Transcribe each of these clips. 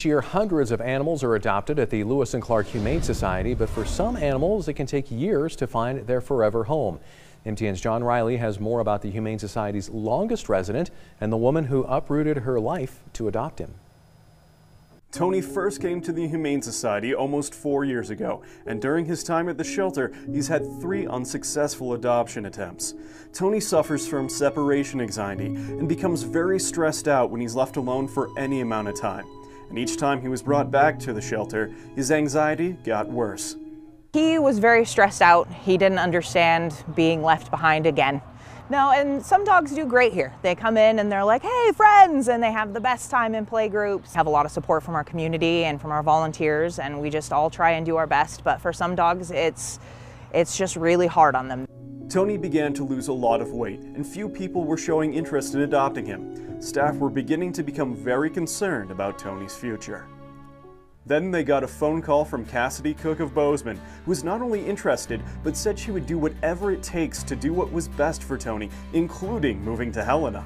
Each year, hundreds of animals are adopted at the Lewis and Clark Humane Society, but for some animals, it can take years to find their forever home. MTN's John Riley has more about the Humane Society's longest resident and the woman who uprooted her life to adopt him. Tony first came to the Humane Society almost 4 years ago, and during his time at the shelter, he's had 3 unsuccessful adoption attempts. Tony suffers from separation anxiety and becomes very stressed out when he's left alone for any amount of time. And each time he was brought back to the shelter, his anxiety got worse. He was very stressed out. He didn't understand being left behind again. No, and some dogs do great here. They come in and they're like, hey, friends, and they have the best time in play groups. Have a lot of support from our community and from our volunteers, and we just all try and do our best. But for some dogs, it's just really hard on them. Tony began to lose a lot of weight, and few people were showing interest in adopting him. Staff were beginning to become very concerned about Tony's future. Then they got a phone call from Cassidy Cook of Bozeman, who was not only interested, but said she would do whatever it takes to do what was best for Tony, including moving to Helena.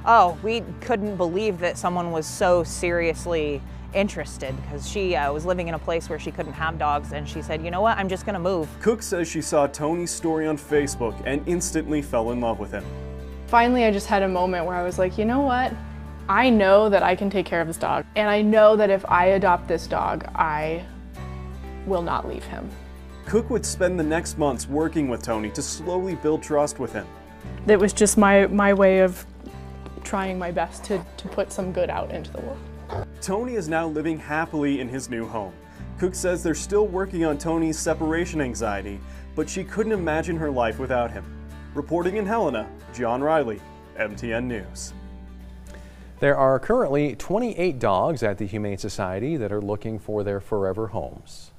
Oh, we couldn't believe that someone was so seriously interested, because she was living in a place where she couldn't have dogs, and she said, you know what, I'm just gonna move. Cook says she saw Tony's story on Facebook and instantly fell in love with him. Finally, I just had a moment where I was like, you know what? I know that I can take care of this dog, and I know that if I adopt this dog, I will not leave him. Cook would spend the next months working with Tony to slowly build trust with him. It was just my way of trying my best to put some good out into the world. Tony is now living happily in his new home. Cook says they're still working on Tony's separation anxiety, but she couldn't imagine her life without him. Reporting in Helena, John Riley, MTN News. There are currently 28 dogs at the Humane Society that are looking for their forever homes.